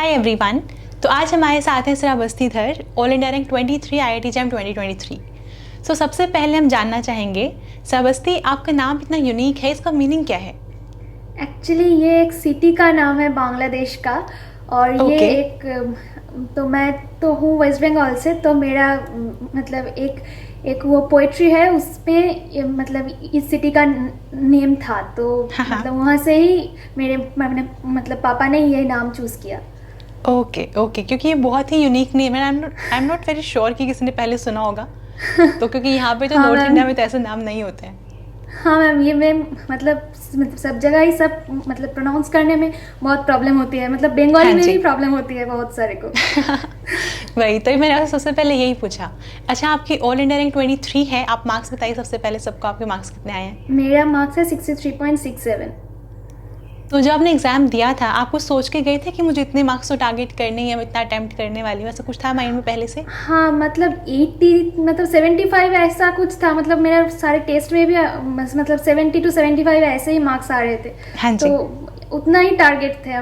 Hi everyone. तो आज हमारे साथ हैं Shravastidhar, all India rank 23 IIT JAM 2023। So सबसे पहले हम जानना चाहेंगे, श्रावस्ती आपका नाम इतना यूनिक है, इसका मीनिंग क्या है? एक्चुअली ये एक सिटी का नाम है बांग्लादेश का। और ये Okay. तो मैं तो हूँ वेस्ट बंगाल से, तो मेरा मतलब एक वो पोइट्री है उसमें मतलब इस सिटी का नेम था, तो हाँ हाँ। मतलब वहाँ से ही मैंने मतलब पापा ने ये नाम चूज़ किया। ओके ओके, क्योंकि ये बहुत ही यूनिक नेम है। I am not very sure कि किसी ने पहले सुना होगा, तो क्योंकि यहाँ पे तो हाँ नॉर्थ मैम। इंडिया में तो ऐसे नाम नहीं होते हैं। हाँ मैम, ये मैम मतलब सब जगह ही सब मतलब प्रोनाउंस करने में बहुत प्रॉब्लम होती है, मतलब बंगाली हाँ में जी। भी प्रॉब्लम होती है बहुत सारे को। वही तो मैंने आपसे सबसे पहले यही पूछा। अच्छा, आपकी ऑल इंडिया रैंक 23 है, आप मार्क्स बताइए सबसे पहले सबको, आपके मार्क्स कितने आए हैं? मेरा मार्क्स है 63.67। तो जब आपने एग्जाम दिया था, आप कुछ सोच के गए थे कि मुझे इतने मार्क्स तो टारगेट करने ही है, मैं इतना अटेम्प्ट करने वाली हूँ, ऐसा कुछ था माइंड में पहले से? हाँ मतलब 80 मतलब 75 ऐसा कुछ था, मतलब मेरा सारे टेस्ट में भी मतलब 70 to 75 ऐसे ही मार्क्स आ रहे थे। हाँ तो जी। उतना ही टारगेट था,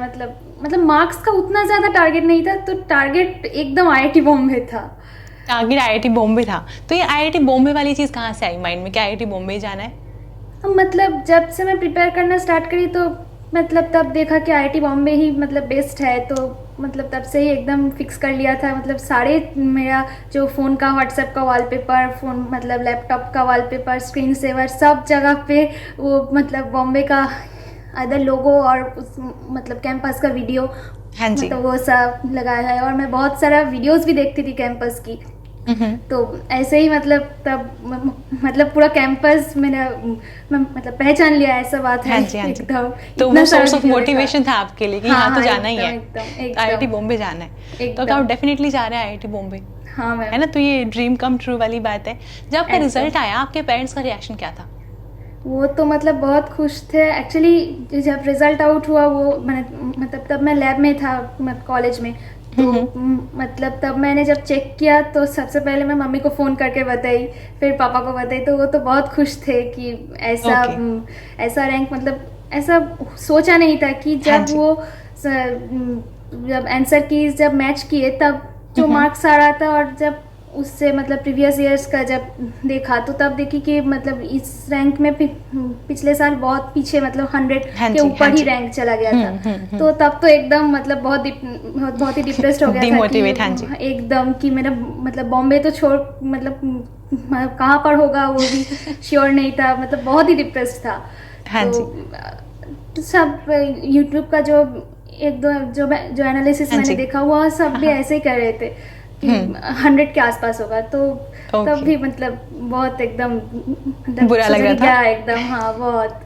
मतलब मार्क्स का उतना ज़्यादा टारगेट नहीं था, तो टारगेट एकदम IIT बॉम्बे था। टारगेट IIT बॉम्बे था। तो ये IIT बॉम्बे वाली चीज़ कहाँ से आई माइंड में, क्या IIT बॉम्बे ही जाना है? मतलब जब से मैं प्रिपेयर करना स्टार्ट करी, तो मतलब तब देखा कि IIT बॉम्बे ही मतलब बेस्ट है, तो मतलब तब से ही एकदम फिक्स कर लिया था। मतलब सारे मेरा जो फ़ोन का व्हाट्सएप का वॉलपेपर, फ़ोन मतलब लैपटॉप का वॉलपेपर, स्क्रीन सेवर, सब जगह पे वो मतलब बॉम्बे का अदर लोगो और उस मतलब कैंपस का वीडियो, हाँ जी। मतलब वो सब लगाया है। और मैं बहुत सारा वीडियोस भी देखती थी कैंपस की। तो ऐसे ही मतलब तब मतलब पूरा कैंपस मेरा मतलब पहचान लिया, ऐसा बात है। हाँ जी, हाँ जी। एकदम तो इतना वो सारा सोर्स ऑफ वीडियो देखा। मोटिवेशन था आपके लिए कि हाँ यहाँ तो हाँ, जाना ही एकदम है, एकदम तो IIT एकदम बॉम्बे जाना है। तो अब आप एकदम। डेफिनेटली जा रहे हैं IIT बॉम्बे, हाँ है मैम। ना? तो ये ड्रीम कम ट्रू वाली बात है। जब आपका एकदम। रिजल्ट आया, आपके पेरेंट्स का रिएक्शन क्या था? वो तो मतलब बहुत खुश थे एक्चुअली। जब रिज़ल्ट आउट हुआ, वो मैंने मतलब तब मैं लैब में था कॉलेज में। तो मतलब तब मैंने जब चेक किया, तो सबसे पहले मैं मम्मी को फ़ोन करके बताई, फिर पापा को बताई। तो वो तो बहुत खुश थे कि ऐसा ओके। ऐसा रैंक, मतलब ऐसा सोचा नहीं था कि हाँ जब जी। वो जब आंसर की जब मैच किए, तब जो मार्क्स आ रहा था, और जब उससे मतलब प्रीवियस ईयर्स का जब देखा, तो तब देखी कि मतलब इस रैंक में पिछले साल बहुत पीछे, मतलब 100 हाँ के जी। हाँ ऊपर ही जी। रैंक चला गया था। तो तब तो एकदम मतलब बहुत ही डिप्रेस्ड हो गया था कि डिमोटिवेट, हाँ जी। एकदम कि मेरा मतलब बॉम्बे तो छोड़, मतलब कहाँ पर होगा वो भी श्योर नहीं था, मतलब बहुत ही डिप्रेस्ड था। हाँ तो जी। सब यूट्यूब का जो एक दो जो एनालिसिस हाँ मैंने जी। देखा हुआ, सब हाँ भी हाँ। ऐसे ही कर रहे थे कि 100 के आसपास होगा। तो तब ओके। भी मतलब बहुत एकदम मतलब बुरा लग सोचा रहा कि था? क्या एकदम, हाँ बहुत।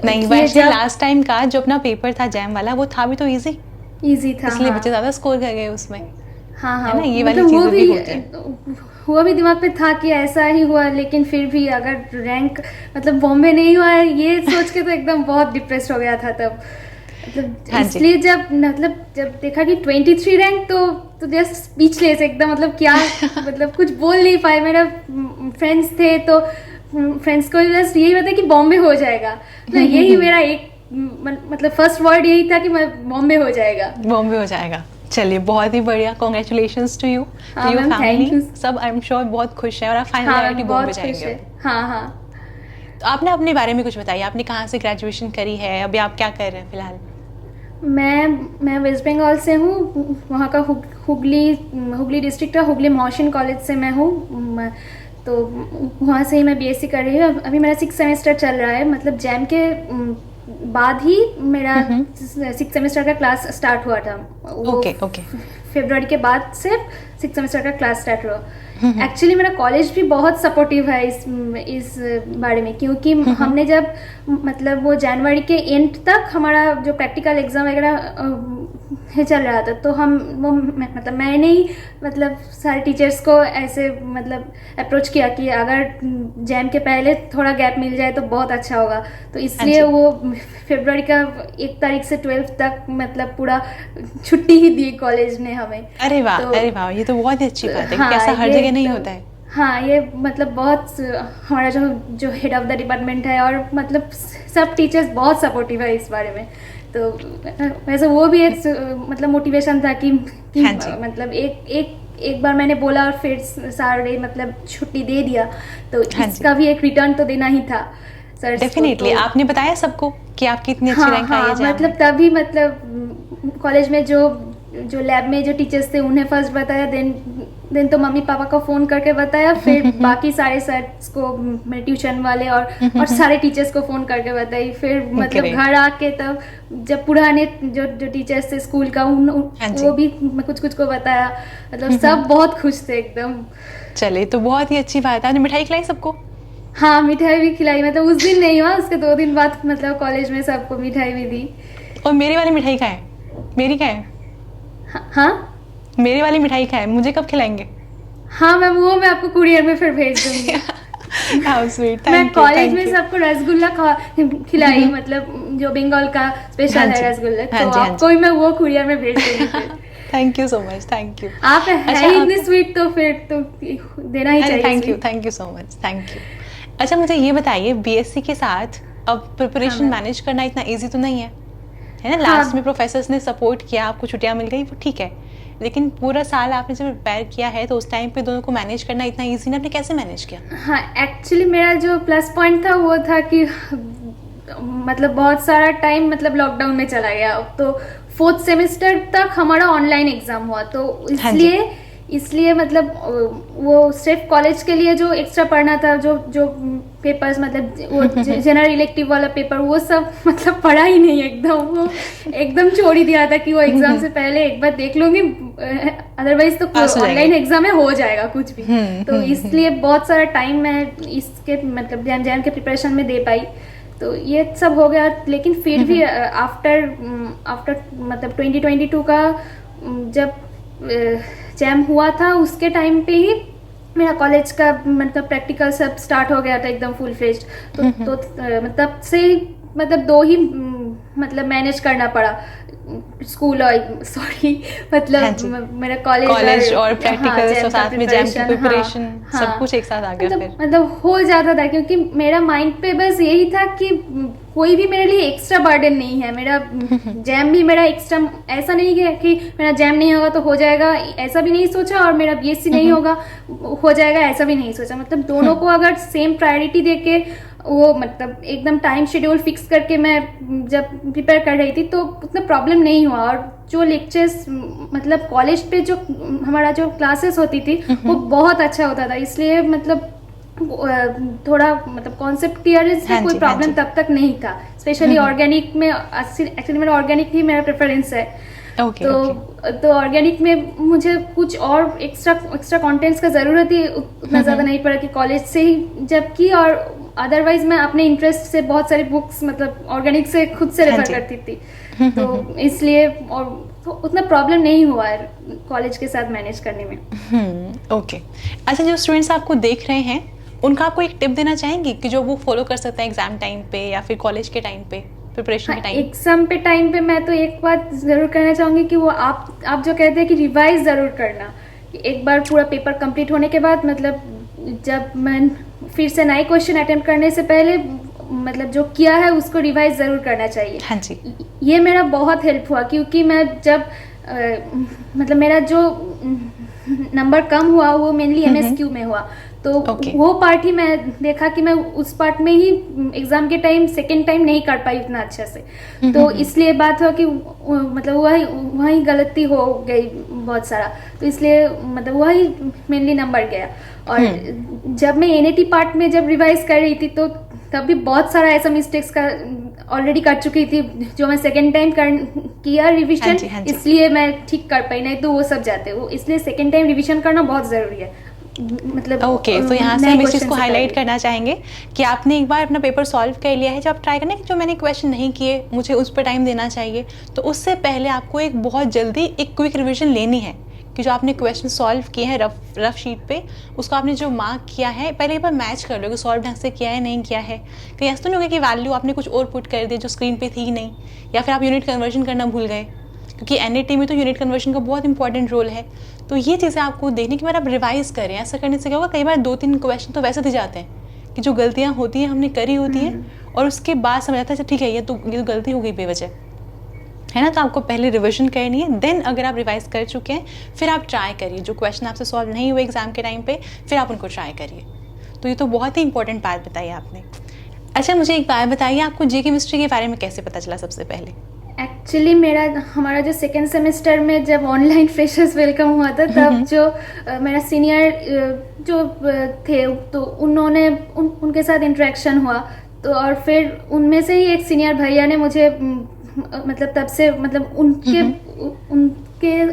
नहीं, ये वैसे जब लास्ट टाइम का जो अपना पेपर था जैम वाला, वो था भी तो इजी, इजी था, इसलिए हाँ बच्चे ज़्यादा स्कोर कर गए उसमें, हाँ हाँ। है ना? ये वाली मतलब चीज़ें भी होती हैं। वो भी दिमाग पे था कि ऐसा ही हुआ, लेकिन फिर भी अगर रैंक मतलब बॉम्बे नहीं हुआ है, ये सोच के तो एकदम बहुत डिप्रेस्ड हो गया था तब। मतलब हाँ जी। इसलिए जब देखा कि 23 रैंक, तो जस्ट स्पीचलेस एकदम, मतलब क्या, मतलब कुछ बोल नहीं पाए। मेरा फ्रेंड्स थे, तो फ्रेंड्स को बस यही पता कि बॉम्बे हो जाएगा। तो यही मेरा एक मतलब फर्स्ट वर्ड यही था कि मैं बॉम्बे हो जाएगा। बॉम्बे हो जाएगा। चलिए, बहुत ही बढ़िया, कॉन्ग्रेचुलेशंस टू यू, टू हाँ your ma'am, family. Thank you. सब आई एम श्योर बहुत खुश हैं और आप फाइनली हाँ IIT मैम, बॉम्बे बहुत खुश जाएंगे है। अब। हाँ हाँ। तो आपने अपने बारे में कुछ बताइए, आपने कहाँ से ग्रेजुएशन करी है, अभी आप क्या कर रहे हैं फिलहाल? मैं वेस्ट बंगाल से हूँ। वहाँ का हुगली हुगली डिस्ट्रिक्ट का हुगली मॉशन कॉलेज से मैं हूँ। तो वहाँ से ही मैं BSc कर रही हूँ। अभी मेरा 6 सेमेस्टर चल रहा है, मतलब जैम के बाद ही मेरा 6 सेमेस्टर का क्लास स्टार्ट हुआ था। वो ओके ओके। फरवरी के बाद से 6 सेमेस्टर का क्लास स्टार्ट हुआ। एक्चुअली मेरा कॉलेज भी बहुत सपोर्टिव है इस बारे में, क्योंकि हमने जब मतलब वो जनवरी के एंड तक हमारा जो प्रैक्टिकल एग्ज़ाम वगैरह चल रहा था, तो हम वो मतलब मैंने ही मतलब सारे टीचर्स को ऐसे मतलब अप्रोच किया कि अगर जैम के पहले थोड़ा गैप मिल जाए तो बहुत अच्छा होगा। तो हाँ इसलिए जी। वो फरवरी का 1 तारीख से 12 तक मतलब पूरा छुट्टी ही दी कॉलेज ने हमें। अरे वाह, तो अरे वाह, ये तो बहुत ही अच्छी बात है, क्योंकि हाँ, ऐसा हर ये जगह नहीं एकदम, होता है। हाँ ये मतलब बहुत हमारा जो जो हेड ऑफ द डिपार्टमेंट है, और मतलब सब टीचर्स बहुत सपोर्टिव है इस बारे में तो वैसे वो भी एक मतलब मोटिवेशन था कि हाँ जी। मतलब एक बार मैंने बोला और फिर सारे मतलब छुट्टी दे दिया, तो हाँ जी। इसका भी एक रिटर्न तो देना ही था सर को। डेफिनेटली तो आपने बताया सबको कि आपकी इतनी अच्छी हाँ रैंक आई है हाँ, एग्जाम मतलब में। तभी मतलब कॉलेज में जो लैब में जो टीचर्स थे उन्हें फर्स्ट बताया, देन तो मम्मी पापा को फ़ोन करके बताया, फिर बाकी सारे सर्स को, मेरे ट्यूशन वाले और सारे टीचर्स को फ़ोन करके बताई, फिर मतलब Great. घर आके तब जब पुराने जो टीचर्स थे स्कूल का हाँ जी। वो भी कुछ कुछ को बताया, मतलब सब बहुत खुश थे एकदम। चलिए तो बहुत ही अच्छी बात है। आपने मिठाई खिलाई सबको? हाँ, मिठाई भी खिलाई, मतलब उस दिन नहीं हुआ, उसके 2 दिन बाद मतलब कॉलेज में सबको मिठाई भी दी। और मेरी वाली मिठाई कहाँ है? मेरी कहाँ है? हाँ मेरी वाली मिठाई कहाँ है? मुझे कब खिलाएंगे? हाँ मैम, वो मैं आपको कुरियर में फिर भेज दूंगी। हाउ स्वीट, मैं थैंक यू कॉलेज में थैंक यू। सबको रसगुल्ला खिलाई, मतलब जो बंगाल का हाँ स्पेशल है जी रसगुल्ला, हाँ तो जी हाँ आपको जी। भी मैं वो कुरियर में भेज दूंगी फिर। Thank you so much, thank you. आप है अच्छा ही आप, इतने स्वीट, तो फिर तो देना ही अरे चाहिए thank you so much, thank you. अच्छा मुझे ये बताइए, बीएससी के साथ अब हाँ प्रिपरेशन मैम। मैनेज करना इतना इजी तो नहीं है, है ना? हाँ लास्ट में प्रोफेसर्स ने सपोर्ट किया, आपको छुट्टियां मिल गई, वो ठीक है, लेकिन पूरा साल आपने जब प्रिपेयर किया है तो उस टाइम पे दोनों को मैनेज करना इतना इजी ना, आपने कैसे मैनेज किया? हाँ, एक्चुअली मेरा जो प्लस पॉइंट था वो था कि मतलब बहुत सारा टाइम मतलब लॉकडाउन में चला गया, तो 4th सेमेस्टर तक हमारा ऑनलाइन एग्जाम हुआ, तो हाँ जी। इसलिए मतलब वो सिर्फ कॉलेज के लिए जो एक्स्ट्रा पढ़ना था, जो जो पेपर्स मतलब वो जनरल इलेक्टिव वाला पेपर, वो सब मतलब पढ़ा ही नहीं एकदम, वो एकदम छोड़ ही दिया था कि वो एग्जाम से पहले एक बार देख लूंगी, अदरवाइज तो पास हो ऑनलाइन जाएंगे। एग्जाम में हो जाएगा कुछ भी। तो इसलिए बहुत सारा टाइम मैं इसके मतलब जैम के प्रिपरेशन में दे पाई, तो ये सब हो गया। लेकिन फिर भी आफ्टर मतलब 2022 का जब जैम हुआ था उसके टाइम पे ही मेरा कॉलेज का मतलब प्रैक्टिकल सब स्टार्ट हो गया था एकदम फुल फ्लेज्ड, तो मतलब से मतलब 2 ही मतलब मैनेज करना पड़ा, स्कूल और सॉरी मतलब हाँ जी। मेरा कॉलेज और प्रैक्टिकल जैम का साथ में जैम की preparation, प्रिपरेशन हाँ, सब कुछ एक साथ आ गया फिर। मतलब हो जाता था, क्योंकि मेरा माइंड पे बस यही था कि कोई भी मेरे लिए एक्स्ट्रा बर्डन नहीं है, मेरा जैम भी मेरा एक्स्ट्रा, ऐसा नहीं है कि मेरा जैम नहीं होगा तो हो जाएगा, ऐसा भी नहीं सोचा, और मेरा बीएससी नहीं होगा हो जाएगा, ऐसा भी नहीं सोचा, मतलब दोनों को अगर सेम प्रायोरिटी देके वो मतलब एकदम टाइम शेड्यूल फिक्स करके मैं जब प्रिपेयर कर रही थी तो उतना प्रॉब्लम नहीं हुआ। और जो लेक्चर्स मतलब कॉलेज पे जो हमारा जो क्लासेस होती थी वो बहुत अच्छा होता था, इसलिए मतलब थोड़ा मतलब कॉन्सेप्ट क्लियरेंस हाँ में कोई जी, हाँ प्रॉब्लम जी। तब तक नहीं था, स्पेशली ऑर्गेनिक में। एक्चुअली मेरा ऑर्गेनिक ही मेरा प्रेफरेंस है, ओके तो ऑर्गेनिक में मुझे कुछ और एक्स्ट्रा कंटेंट्स का ज़रूरत ही उतना ज़्यादा नहीं पड़ा कि कॉलेज से ही जब की, और अदरवाइज मैं अपने इंटरेस्ट से बहुत सारी बुक्स मतलब ऑर्गेनिक से खुद से हाँ रेफर जी। करती थी, तो इसलिए और तो उतना प्रॉब्लम नहीं हुआ है कॉलेज के साथ मैनेज करने में। ओके। अच्छा जो स्टूडेंट्स आपको देख रहे हैं उनका आपको एक टिप देना चाहेंगी कि जो वो फॉलो कर सकते हैं एग्जाम टाइम पे या फिर कॉलेज के टाइम पे, प्रिपरेशन हाँ, के टाइम? एग्जाम पे टाइम पे मैं तो एक बात ज़रूर कहना चाहूँगी कि वो आप जो कहते हैं कि रिवाइज ज़रूर करना, कि एक बार पूरा पेपर कंप्लीट होने के बाद मतलब जब मैं फिर से नए क्वेश्चन अटेम्प्ट करने से पहले मतलब जो किया है उसको रिवाइज ज़रूर करना चाहिए। हाँ जी। ये मेरा बहुत हेल्प हुआ, क्योंकि मैं जब मतलब मेरा जो नंबर कम हुआ वो मेनली एमएसक्यू में हुआ, तो Okay. वो पार्ट ही मैं देखा कि मैं उस पार्ट में ही एग्जाम के टाइम सेकेंड टाइम नहीं कर पाई उतना अच्छे से, तो इसलिए बात हुआ कि मतलब वही गलती हो गई बहुत सारा, तो इसलिए मतलब वही मेनली नंबर गया। और जब मैं एनएटी पार्ट में जब रिवाइज कर रही थी तो तब भी बहुत सारा ऐसा मिस्टेक्स का ऑलरेडी कर चुकी थी जो मैं सेकेंड टाइम किया रिविजन, हाँ जी, हाँ जी। इसलिए मैं ठीक कर पाई, नहीं तो वो सब जाते, वो इसलिए सेकेंड टाइम रिविजन करना बहुत ज़रूरी है। मतलब ओके, तो यहाँ से नए हम इस चीज़ क्वेश्चन को से हाईलाइट पहले। करना चाहेंगे कि आपने एक बार अपना पेपर सॉल्व कर लिया है, जब आप ट्राई करना कि जो मैंने क्वेश्चन नहीं किए मुझे उस पर टाइम देना चाहिए, तो उससे पहले आपको एक बहुत जल्दी एक क्विक रिवीजन लेनी है कि जो आपने क्वेश्चन सॉल्व किए हैं रफ शीट पे, उसको आपने जो मार्क किया है पहले एक बार मैच कर लो कि सॉल्व ढंग से किया है नहीं किया है, कहीं ऐसा तो नहीं होगा कि वैल्यू आपने कुछ और पुट कर दी जो स्क्रीन पे थी ही नहीं, या फिर आप यूनिट कन्वर्जन करना भूल गए, क्योंकि एनएटी में तो यूनिट कन्वर्जन का बहुत इंपॉर्टेंट रोल है। तो ये चीज़ें आपको देखने के बाद आप रिवाइज करें, ऐसा करने से क्या होगा, कई बार 2-3 क्वेश्चन तो वैसे दे जाते हैं कि जो गलतियाँ होती हैं हमने करी होती हैं और उसके बाद समझ आता है ठीक है ये तो गलती हो गई बेवजह, है ना। तो आपको पहले रिवीजन करनी है, देन अगर आप रिवाइज कर चुके हैं फिर आप ट्राई करिए। जो क्वेश्चन आपसे सॉल्व नहीं हुए एग्जाम के टाइम पे, फिर आप उनको ट्राई करिए। तो ये तो बहुत ही इंपॉर्टेंट बात बताई आपने। अच्छा, मुझे एक बात बताइए, आपको जी केमिस्ट्री के बारे में कैसे पता चला सबसे पहले? एक्चुअली हमारा जो सेकेंड सेमेस्टर में जब ऑनलाइन फ्रेशर्स वेलकम हुआ था, तब जो मेरा सीनियर जो थे, तो उनके साथ इंटरेक्शन हुआ। तो और फिर उनमें से ही एक सीनियर भैया ने मुझे मतलब तब से मतलब उनके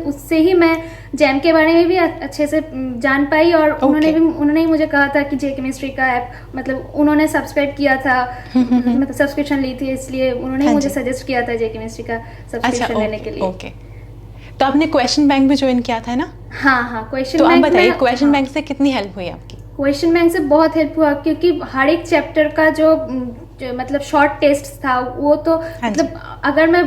उससे ही मैं जैम के बारे में भी अच्छे से जान पाई। और उन्होंने ही मुझे कहा था कि जे केमिस्ट्री का ऐप, मतलब उन्होंने सब्सक्राइब किया था, मतलब सब्सक्रिप्शन ली थी, इसलिए उन्होंने ही मुझे सजेस्ट किया था जे केमिस्ट्री का सब्सक्रिप्शन लेने के लिए। ओके, तो आपने क्वेश्चन बैंक भी ज्वाइन किया था ना? हाँ, क्वेश्चन बैंक। तो आप बताइए क्वेश्चन बैंक से कितनी हेल्प हुई आपकी? क्वेश्चन बैंक से बहुत हेल्प हुआ, क्योंकि हर एक चैप्टर का जो मतलब शॉर्ट टेस्ट था, वो तो मतलब अगर मैं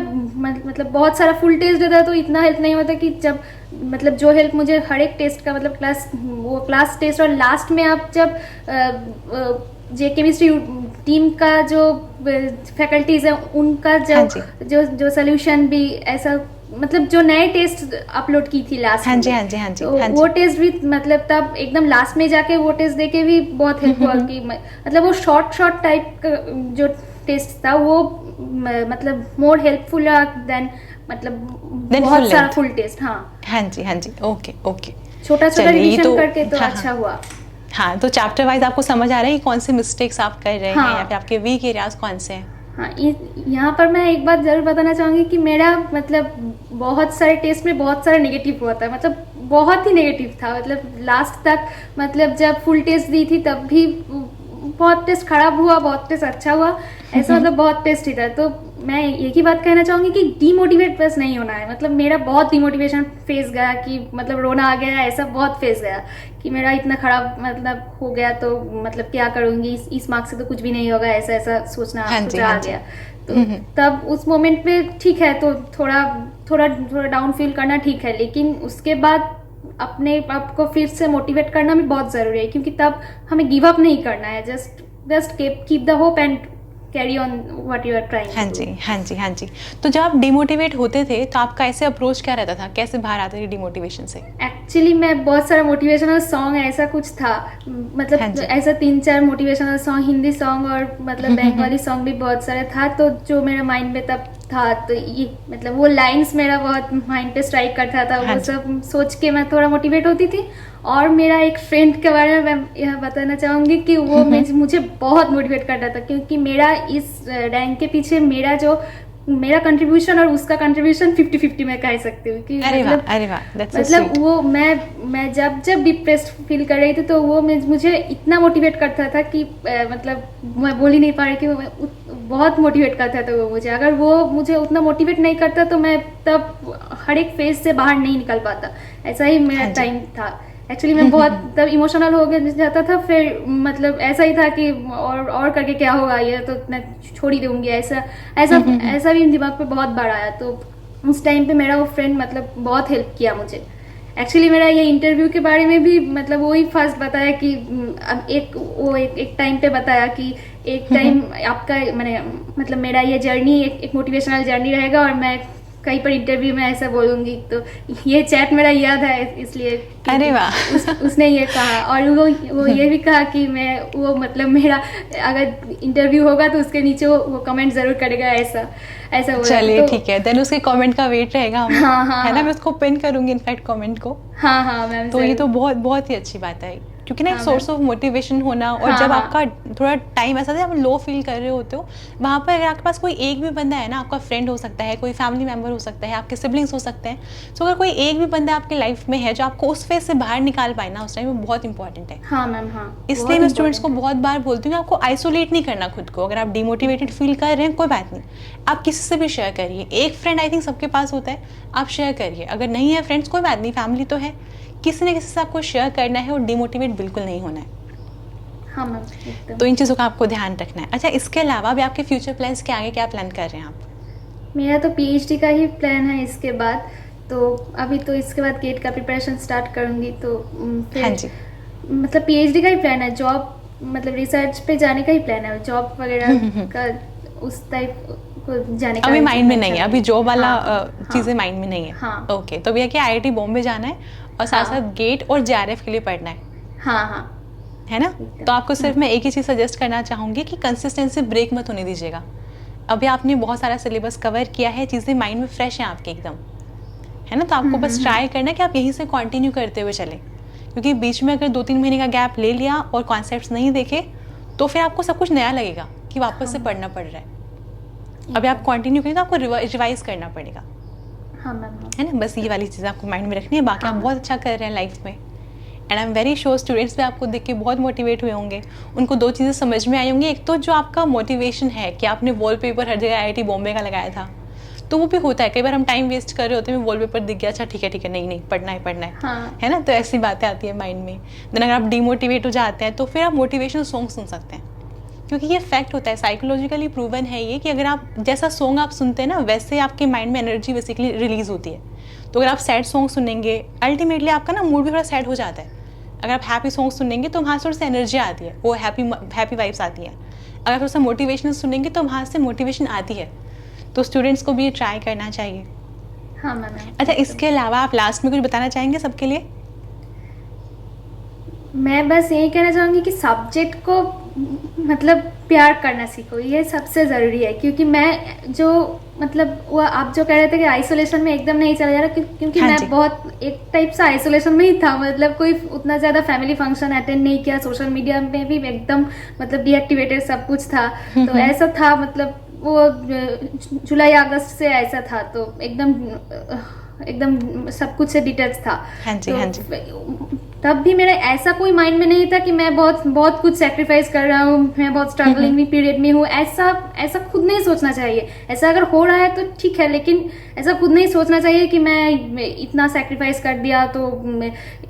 मतलब बहुत सारा फुल टेस्ट देता तो इतना हेल्प नहीं होता कि जब मतलब जो हेल्प मुझे हर एक टेस्ट का मतलब क्लास टेस्ट और लास्ट में आप जब जे केमिस्ट्री टीम का जो फैकल्टीज है उनका जो सोल्यूशन भी ऐसा, मतलब जो नए टेस्ट अपलोड की थी लास्ट में, तो वो टेस्ट भी मतलब तब एकदम लास्ट में जाके वो टेस्ट देके भी बहुत हेल्प हुआ कि मतलब वो शॉर्ट टाइप का जो टेस्ट था वो मतलब मोर हेल्पफुल देन मतलब बहुत सारा फुल टेस्ट। हाँ जी, ओके, छोटा रिवीजन करके तो अच्छा हुआ। हाँ, तो चैप्टर वाइज आपको समझ आ रहा है कि कौन से मिस्टेक्स आप कर रहे हैं या फिर आपके वीक एरियाज कौन से हैं? हाँ, यहाँ पर मैं एक बात जरूर बताना चाहूँगी कि मेरा मतलब बहुत सारे टेस्ट में बहुत सारा नेगेटिव हुआ था, मतलब बहुत ही नेगेटिव था। मतलब लास्ट तक मतलब जब फुल टेस्ट दी थी तब भी बहुत टेस्ट खराब हुआ, बहुत टेस्ट अच्छा हुआ, ऐसा मतलब बहुत टेस्ट ही था। तो मैं एक ही बात कहना चाहूँगी कि डीमोटिवेट बस नहीं होना है। मतलब मेरा बहुत डिमोटिवेशन फेस गया कि मतलब रोना आ गया, ऐसा बहुत फेस गया कि मेरा इतना खराब मतलब हो गया, तो मतलब क्या करूँगी, इस मार्क्स से तो कुछ भी नहीं होगा, ऐसा सोचना आ गया। तो तब उस मोमेंट पे ठीक है, तो थोड़ा डाउन फील करना ठीक है, लेकिन उसके बाद अपने आप को फिर से मोटिवेट करना भी बहुत ज़रूरी है, क्योंकि तब हमें गिव अप नहीं करना है। Just keep the hope and carry on what you are trying. हाँ जी। तो जब आप डिमोटिवेट होते थे तो आपका ऐसे अप्रोच क्या रहता था, कैसे बाहर आते थे डिमोटिवेशन से? एक्चुअली मैं बहुत सारा मोटिवेशनल सॉन्ग ऐसा कुछ था, मतलब ऐसा 3-4 मोटिवेशनल सॉन्ग, हिंदी सॉन्ग और मतलब बंगाली सॉन्ग भी बहुत सारे था, तो जो मेरा माइंड में तब था, तो ये मतलब वो लाइंस मेरा बहुत माइंड पे स्ट्राइक करता था। वो सब सोच के मैं थोड़ा मोटिवेट होती थी। और मेरा एक फ्रेंड के बारे में मैं यह बताना चाहूँगी कि वो मुझे बहुत मोटिवेट करता था, क्योंकि मेरा इस रैंक के पीछे मेरा कंट्रीब्यूशन और उसका कंट्रीब्यूशन 50-50 मैं कह सकती हूँ कि मतलब वो मैं जब डिप्रेस्ड फील कर रही थी तो वो मुझे इतना मोटिवेट करता था कि मतलब मैं बोल ही नहीं पा रही कि बहुत मोटिवेट करता था वो मुझे। अगर वो मुझे उतना मोटिवेट नहीं करता तो मैं तब हर एक फेज से बाहर नहीं निकल पाता। ऐसा ही मेरा टाइम था। एक्चुअली मैं बहुत तब इमोशनल हो गया जाता था, फिर मतलब ऐसा ही था कि और करके क्या होगा, ये तो मैं छोड़ ही दूंगी, ऐसा भी दिमाग पे बहुत बार आया। तो उस टाइम पे मेरा वो फ्रेंड मतलब बहुत हेल्प किया मुझे। एक्चुअली मेरा ये इंटरव्यू के बारे में भी मतलब वही फर्स्ट बताया कि एक टाइम पे बताया कि एक टाइम आपका मतलब मेरा ये जर्नी एक मोटिवेशनल जर्नी रहेगा, और मैं कहीं पर इंटरव्यू में ऐसा बोलूंगी। तो ये चैट मेरा याद है, इसलिए अरे वाह उसने ये कहा, और वो ये भी कहा कि मैं वो मतलब मेरा अगर इंटरव्यू होगा तो उसके नीचे वो कमेंट जरूर करेगा, ऐसा बोला। चलिए ठीक है, देन उसके कमेंट का वेट रहेगा हमें। हाँ, है ना, मैं उसको पिन करूंगी इनफैक्ट कमेंट को। हाँ मैम। तो ये तो बहुत ही अच्छी बात है, क्योंकि ना एक सोर्स ऑफ मोटिवेशन होना, और जब आपका थोड़ा टाइम ऐसा था आप लो फील कर रहे होते हो, वहाँ पर अगर आपके पास कोई एक भी बंदा है ना, आपका फ्रेंड हो सकता है, कोई फैमिली मेम्बर हो सकता है, आपके सिबलिंग्स हो सकते हैं, तो अगर कोई एक भी बंदा आपकी लाइफ में है जो आपको उस फेज से बाहर निकाल पाए ना, उस टाइम में बहुत इंपॉर्टेंट है। हाँ मैम, हाँ। इसलिए मैं स्टूडेंट्स को बहुत बार बोलती हूँ, आपको आइसोलेट नहीं करना खुद को। अगर आप डिमोटिवेटेड फील कर रहे हैं, कोई बात नहीं, आप किसी से भी शेयर करिए। एक फ्रेंड आई थिंक सबके पास होता है, आप शेयर करिए। अगर नहीं है फ्रेंड्स, कोई बात नहीं, फैमिली तो है, किसी न किसी से आपको शेयर करना है और डिमोटिवेट बिल्कुल नहीं होना है। हाँ मैम, तो इन चीज़ों का आपको ध्यान रखना है। अच्छा, इसके अलावा भी आपके फ्यूचर प्लान्स के आगे क्या प्लान कर रहे हैं आप? मेरा तो पीएचडी का ही प्लान है इसके बाद। तो अभी तो इसके बाद गेट का प्रिपरेशन स्टार्ट करूँगी, तो फिर हाँ जी, मतलब पीएचडी का ही प्लान है। जॉब मतलब रिसर्च पे जाने का ही प्लान है, जॉब वगैरह का उस टाइप को जाने का अभी माइंड में अच्छा नहीं है, अभी जॉब वाला हाँ, चीज़ें माइंड में नहीं है। हाँ। ओके, तो भैया कि IIT बॉम्बे जाना है और साथ हाँ। साथ गेट और JRF के लिए पढ़ना है हाँ हाँ है ना? एकदम। तो आपको सिर्फ मैं एक ही चीज़ सजेस्ट करना चाहूँगी कि कंसिस्टेंसी ब्रेक मत होने दीजिएगा। अभी आपने बहुत सारा सिलेबस कवर किया है, चीज़ें माइंड में फ्रेश हैं आपके एकदम, है ना? तो आपको बस ट्राई करना है कि आप यहीं से कंटिन्यू करते हुए चलें, क्योंकि बीच में अगर 2-3 महीने का गैप ले लिया और कॉन्सेप्ट्स नहीं देखे तो फिर आपको सब कुछ नया लगेगा कि वापस से पढ़ना पड़ रहा है। अभी आप कंटिन्यू करें तो आपको रिवाइज करना पड़ेगा, हाँ मैम। है ना? बस ये वाली चीज़ आपको माइंड में रखनी है। बाकी आप बहुत अच्छा कर रहे हैं लाइफ में, and I am very sure students भी आपको देख के बहुत मोटिवेट हुए होंगे। उनको 2 चीज़ें समझ में आई होंगी, एक तो जो आपका मोटिवेशन है कि आपने वॉलपेपर हर जगह IIT बॉम्बे का लगाया था, तो वो भी होता है, कई बार हम टाइम वेस्ट कर रहे होते हैं, वॉलपेपर दिख गया, अच्छा ठीक है, नहीं पढ़ना है हाँ। है ना? तो ऐसी बातें आती है माइंड में। देन अगर आप डिमोटिवेट हो जाते हैं तो फिर आप मोटिवेशनल सॉन्ग सुन सकते हैं, क्योंकि ये फैक्ट होता है, साइकोलॉजिकली प्रूवन है ये, कि अगर आप जैसा सॉन्ग आप सुनते हैं ना, वैसे आपके माइंड में एनर्जी बेसिकली रिलीज होती है। तो अगर आप सैड सॉन्ग सुनेंगे, अल्टीमेटली आपका ना मूड भी थोड़ा सैड हो जाता है। अगर आप हैप्पी सॉन्ग सुनेंगे तो वहाँ से थोड़ी सी एनर्जी आती है, वो हैप्पी वाइब्स आती हैं। अगर थोड़ा सा मोटिवेशनल सुनेंगे तो वहाँ से मोटिवेशन आती है। तो स्टूडेंट्स को भी ये ट्राई करना चाहिए। हाँ मैम। अच्छा, इसके अलावा आप लास्ट में कुछ बताना चाहेंगे सबके लिए? मैं बस यही कहना चाहूँगी कि सब्जेक्ट को मतलब प्यार करना सीखो, ये सबसे ज़रूरी है। क्योंकि मैं जो मतलब वो आप जो कह रहे थे कि आइसोलेशन में एकदम नहीं चला जा रहा, क्योंकि हाँ मैं जी। बहुत एक टाइप से आइसोलेशन में ही था। मतलब कोई उतना ज़्यादा फैमिली फंक्शन अटेंड नहीं किया, सोशल मीडिया में भी एकदम मतलब डीएक्टिवेटेड सब कुछ था। तो ऐसा था, मतलब वो जुलाई अगस्त से ऐसा था, तो एकदम सब कुछ से डिटैच था। हाँ जी, तो हाँ जी। तब भी मेरा ऐसा कोई माइंड में नहीं था कि मैं बहुत कुछ सेक्रीफाइस कर रहा हूँ, मैं बहुत स्ट्रगलिंग पीरियड में हूँ। ऐसा खुद नहीं सोचना चाहिए। ऐसा अगर हो रहा है तो ठीक है, लेकिन ऐसा खुद नहीं सोचना चाहिए कि मैं इतना सेक्रीफाइस कर दिया तो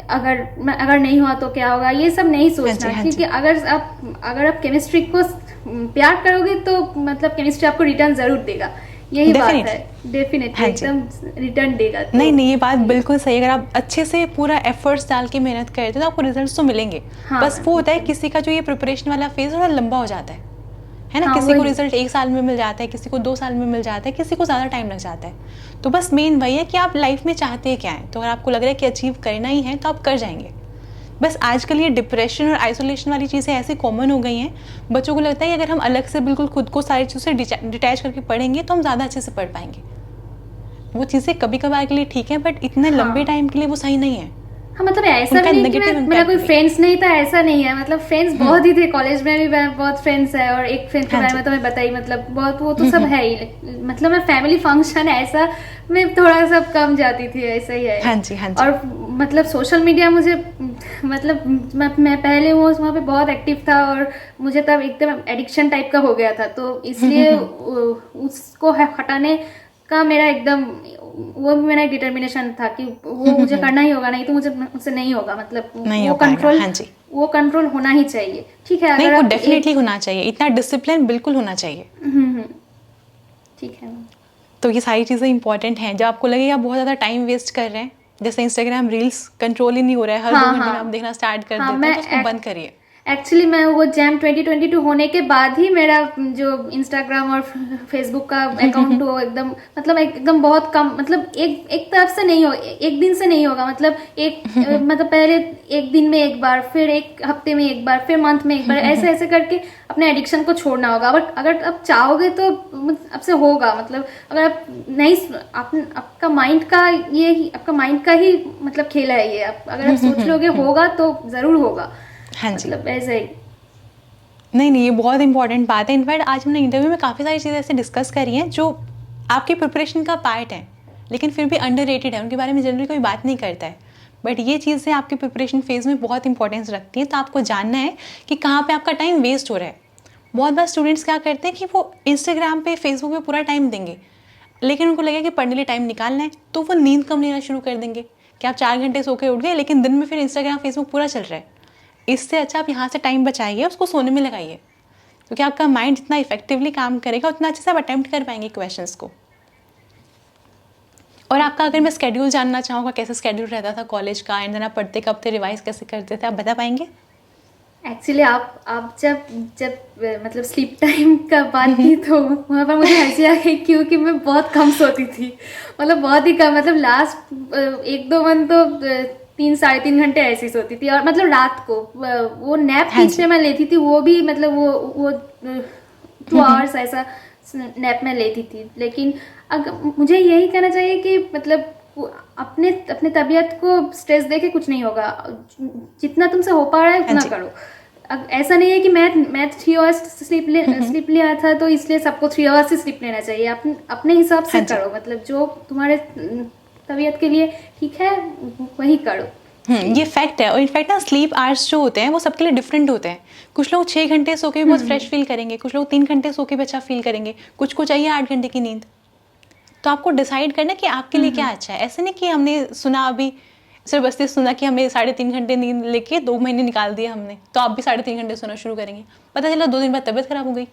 अगर नहीं हुआ तो क्या होगा, ये सब नहीं सोचना। हाँ जी। क्योंकि अगर आप केमिस्ट्री को प्यार करोगे तो मतलब केमिस्ट्री आपको रिटर्न जरूर देगा। यही बात है, डेफिनेटली हाँ जी। एकदम रिटर्न देगा। तो नहीं, ये बात बिल्कुल सही है। अगर आप अच्छे से पूरा एफर्ट्स डाल के मेहनत करते हो तो आपको रिजल्ट्स तो मिलेंगे। हाँ, बस वो होता है किसी का जो ये प्रिपरेशन वाला फेज थोड़ा लंबा हो जाता है ना? हाँ, किसी को वही। रिजल्ट 1 साल में मिल जाता है, किसी को 2 साल में मिल जाता है, किसी को ज़्यादा टाइम लग जाता है। तो बस मेन वही है कि आप लाइफ में चाहते क्या हैं। तो अगर आपको लग रहा है कि अचीव करना ही है तो आप कर जाएंगे। बस आजकल ये डिप्रेशन और आइसोलेशन वाली चीज़ें ऐसी कॉमन हो गई हैं, बच्चों को लगता है कि अगर हम अलग से बिल्कुल खुद को सारी चीज़ों से डिटैच करके पढ़ेंगे तो हम ज़्यादा अच्छे से पढ़ पाएंगे। वो चीज़ें कभी कभार के लिए ठीक है, बट इतने लंबे टाइम के लिए वो सही नहीं है। हाँ, मतलब ऐसा उनका भी नहीं कि negative मेरा कोई impact भी। फ्रेंड्स नहीं था, ऐसा नहीं है। मतलब फ्रेंड्स बहुत ही थे, कॉलेज में भी बहुत फ्रेंड्स है, और एक फ्रेंड के हाँ बारे जी। में तो मैं बताई, मतलब बहुत वो तो सब है ही। मतलब मैं फैमिली फंक्शन ऐसा में थोड़ा सा कम जाती थी, ऐसा ही है। हाँ जी, हाँ जी। और मतलब सोशल मीडिया मुझे मतलब मैं पहले वहाँ पे बहुत एक्टिव था, और मुझे तब एकदम एडिक्शन टाइप का हो गया था। तो इसलिए उसको हटाने का मेरा एकदम वो भी मेरा डिटर्मिनेशन था कि वो मुझे करना ही होगा, नहीं तो मुझसे नहीं होगा। मतलब नहीं वो हो पाएगा। कंट्रोल हाँ जी। वो कंट्रोल होना ही चाहिए। ठीक है, नहीं, अगर वो आप डेफिनेटली होना चाहिए, इतना डिसिप्लिन बिल्कुल होना चाहिए। ठीक है। तो ये सारी चीज़ें इंपॉर्टेंट हैं। जब आपको लगे आप बहुत ज़्यादा टाइम वेस्ट कर रहे हैं, जैसे इंस्टाग्राम रील्स कंट्रोल ही नहीं हो रहा है, हर 2 घंटे में आप देखना स्टार्ट कर हाँ, देते हैं, तो उसको बंद करिए। एक्चुअली मैं वो जैम 2022 होने के बाद ही मेरा जो इंस्टाग्राम और फेसबुक का अकाउंट वो एकदम बहुत कम, मतलब एक तरफ से नहीं हो, एक दिन से नहीं होगा। मतलब मतलब पहले एक दिन में एक बार, फिर एक हफ्ते में एक बार, फिर मंथ में एक बार, ऐसे ऐसे करके अपने एडिक्शन को छोड़ना होगा। अगर आप चाहोगे तो आपसे होगा। मतलब अगर आप नहीं, आपका माइंड का ही मतलब खेल है ये। अगर आप सोच लोगे होगा तो जरूर होगा। हाँ जी। मतलब ऐसे ही। नहीं, ये बहुत इंपॉर्टेंट बात है। इनफैक्ट आज हमने इंटरव्यू में काफ़ी सारी चीज़ें ऐसे डिस्कस करी हैं जो आपकी प्रिपरेशन का पार्ट है, लेकिन फिर भी अंडररेटेड है, उनके बारे में जनरली कोई बात नहीं करता है। बट ये चीज़ें आपके प्रिपरेशन फेज़ में बहुत इंपॉर्टेंस रखती हैं। तो आपको जानना है कि कहाँ पे आपका टाइम वेस्ट हो रहा है। बहुत बार स्टूडेंट्स क्या करते हैं कि वो इंस्टाग्राम पे, फेसबुक पे पूरा टाइम देंगे, लेकिन उनको लगेगा कि पढ़ने के लिए टाइम निकालना है, तो वो नींद कम लेना शुरू कर देंगे कि आप 4 घंटे सो के उठ गए, लेकिन दिन में फिर इंस्टाग्राम फेसबुक पूरा चल रहा है। इससे अच्छा आप यहाँ से टाइम बचाइए, उसको सोने में लगाइए, क्योंकि आपका माइंड जितना इफेक्टिवली काम करेगा उतना अच्छे से आप अटेम्प्ट कर पाएंगे क्वेश्चंस को। और आपका अगर मैं स्केड्यूल जानना चाहूँगा, कैसे स्केड्यूल रहता था कॉलेज का, एंड देन आप पढ़ते कब थे, रिवाइज कैसे करते थे, आप बता पाएंगे? एक्चुअली आप जब जब मतलब स्लीप टाइम का बात की तो वहाँ पर मुझे हंसी आ गई, क्योंकि मैं बहुत कम सोती थी, मतलब बहुत ही कम, मतलब लास्ट 1-2 मंथ तो 3-3.5 घंटे ऐसे ही सोती थी। और मतलब रात को वो नैप हाँ बीच जी। में मैं लेती थी, वो भी मतलब वो 2 आवर्स ऐसा नैप में लेती थी। लेकिन अगर मुझे यही कहना चाहिए कि मतलब अपने अपने तबीयत को स्ट्रेस दे के कुछ नहीं होगा, जितना तुमसे हो पा रहा है हाँ उतना जी। करो। ऐसा नहीं है कि मैं 3 आवर्स स्लीप लिया था तो इसलिए सबको 3 आवर्स ही स्लीप लेना चाहिए। अपने हिसाब से हाँ जी। करो, मतलब जो तुम्हारे तबीयत के लिए ठीक है वही करो। ये फैक्ट है। और इनफैक्ट ना स्लीप आवर्स जो होते हैं वो सबके लिए डिफरेंट होते हैं। कुछ लोग 6 घंटे सो के भी बहुत फ्रेश फील करेंगे, कुछ लोग 3 घंटे सो के भी अच्छा फील करेंगे, कुछ को चाहिए 8 घंटे की नींद। तो आपको डिसाइड करना कि आपके लिए क्या अच्छा है। ऐसे नहीं कि हमने सुना अभी सिर्फ बस ये सुना कि हमें 3.5 घंटे नींद लेके 2 महीने निकाल दिए हमने, तो आप भी 3.5 घंटे सोना शुरू करेंगे, पता चला 2 दिन बाद तबीयत खराब हो गई।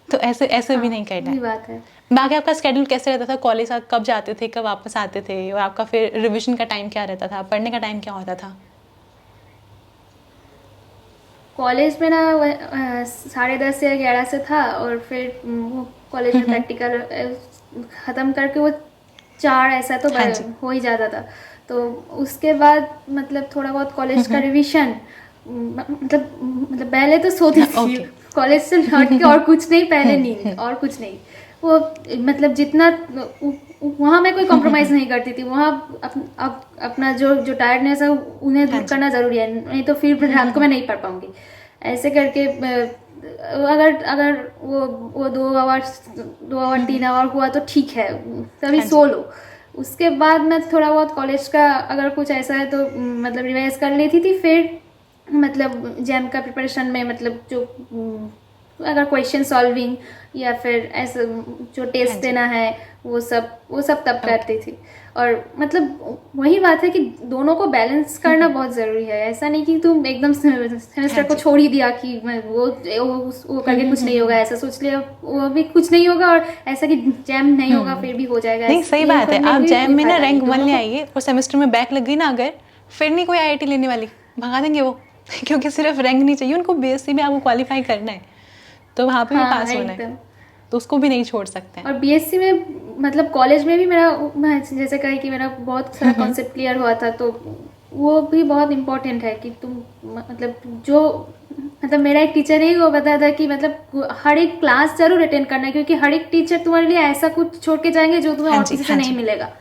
तो ऐसे ऐसे भी हाँ नहीं करना ये है। बात है। बाकी आपका स्केड्यूल कैसे रहता था कॉलेज का, कब जाते थे कब वापस आते थे, और आपका फिर रिविजन का टाइम क्या रहता था, पढ़ने का टाइम क्या होता था? कॉलेज में ना 10:30 से 11 से था, और फिर वो कॉलेज में प्रैक्टिकल ख़त्म करके वो 4 ऐसा तो हाँ जी। हो ही जाता था। तो उसके बाद मतलब थोड़ा बहुत कॉलेज का रिवीजन, मतलब पहले तो सोती थी, ओके। कॉलेज से लौट के और कुछ नहीं, पहले नींद और कुछ नहीं। वो मतलब जितना वहाँ मैं कोई कॉम्प्रोमाइज़ नहीं करती थी, वहाँ अपना जो जो टायर्डनेस है उन्हें हाँ दूर जी। करना ज़रूरी है, नहीं तो फिर रात को मैं नहीं पढ़ पाऊँगी। ऐसे करके अगर अगर वो 2 आवर 3 आवर हुआ तो ठीक है, तभी हाँ जी। सो लो। उसके बाद मैं थोड़ा बहुत कॉलेज का अगर कुछ ऐसा है तो मतलब रिवाइज कर लेती थी। फिर मतलब जैम का प्रिपरेशन में मतलब जो अगर क्वेश्चन सॉल्विंग या फिर ऐसा जो हाँ टेस्ट जी। देना है वो सब तब ओके। करती थी। और मतलब वही बात है कि दोनों को बैलेंस करना बहुत ज़रूरी है। ऐसा नहीं कि तुम एकदम हाँ सेमेस्टर को जी। छोड़ ही दिया कि मैं वो करके कुछ नहीं होगा, ऐसा सोच लिया वो भी कुछ नहीं होगा, और ऐसा कि जैम नहीं होगा फिर भी हो जाएगा, नहीं सही ये बात है। करने आप के भी जैम कोई में ना फायदा नहीं। रैंक 1 दोनों ले को आइए और सेमेस्टर में बैक लग गई ना अगर, फिर नहीं कोई आईआईटी लेने वाली, भगा देंगे वो क्योंकि सिर्फ रैंक नहीं चाहिए उनको, बीएससी में आपको क्वालिफाई करना है, तो वहाँ पे भी हाँ पास होना है, एकदम। तो उसको भी नहीं छोड़ सकते हैं। और बीएससी में मतलब कॉलेज में भी मैं जैसे कही कि मेरा बहुत सारा कॉन्सेप्ट क्लियर हुआ था, तो वो भी बहुत इम्पोर्टेंट है कि तुम मतलब जो मतलब मेरा एक टीचर ही वो बताया था कि मतलब हर एक क्लास जरूर अटेंड करना है, क्योंकि हर एक टीचर तुम्हारे लिए ऐसा कुछ छोड़ के जाएंगे जो तुम्हें हाँ और जी। किसी से हाँ नहीं जी। मिलेगा।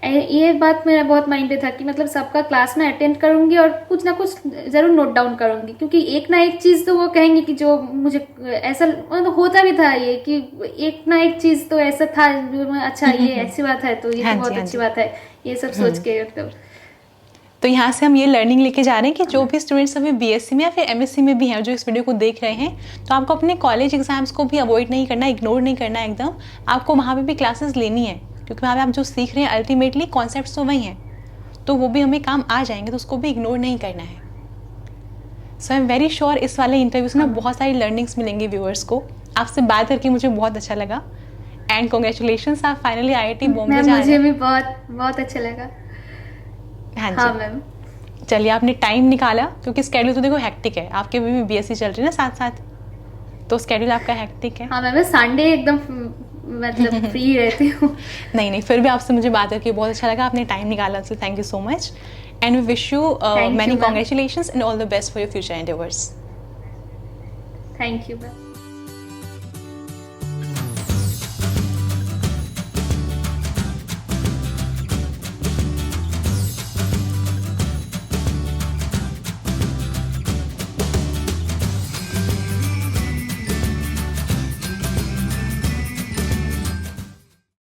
ये बात मेरा बहुत माइंड पे था कि मतलब सबका क्लास में अटेंड करूंगी और कुछ ना कुछ ज़रूर नोट डाउन करूंगी, क्योंकि एक ना एक चीज़ तो वो कहेंगे कि जो मुझे ऐसा मतलब होता भी था ये कि एक ना एक चीज़ तो ऐसा था जो मैं अच्छा ये ऐसी बात है तो ये हाँ तो जी। बहुत हाँ अच्छी जी। बात है, ये सब सोच के मतलब। तो यहाँ से हम ये लर्निंग लेके जा रहे हैं कि जो भी स्टूडेंट्स अभी बीएससी में या फिर एमएससी में भी हैं जो इस वीडियो को देख रहे हैं, तो आपको अपने कॉलेज एग्जाम्स को भी अवॉइड नहीं करना, इग्नोर नहीं करना एकदम। आपको वहाँ पे भी क्लासेस लेनी है, क्योंकि वहाँ पे आप जो सीख रहे हैं अल्टीमेटली कॉन्सेप्ट्स तो वही हैं, तो वो भी हमें काम आ जाएंगे, तो उसको भी इग्नोर नहीं करना है। सो आई एम वेरी श्योर इस वाले इंटरव्यू से ना हाँ बहुत सारी लर्निंग्स मिलेंगी व्यूअर्स को। आपसे बात करके मुझे बहुत अच्छा लगा, एंड कॉन्ग्रेचुलेशंस, आप फाइनली आईआईटी बॉम्बे मैम जा रहे मुझे हैं। भी बहुत बहुत अच्छा लगा। हाँ हाँ जी। मैम। चलिए आपने टाइम निकाला, क्योंकि स्केड्यूल तो देखो हेक्टिक है, आपके भी बीएससी चल रही है ना साथ साथ, तो स्केड्यूल आपका हेक्टिक है। हाँ मैम, मैं संडे एकदम मतलब फ्री रहती हूँ। नहीं नहीं, फिर भी आपसे मुझे बात करके बहुत अच्छा लगा, आपने टाइम निकाला, so thank you so much, and we wish you thank many you ma'am. Congratulations and all the best for your future endeavours. Thank you ma'am.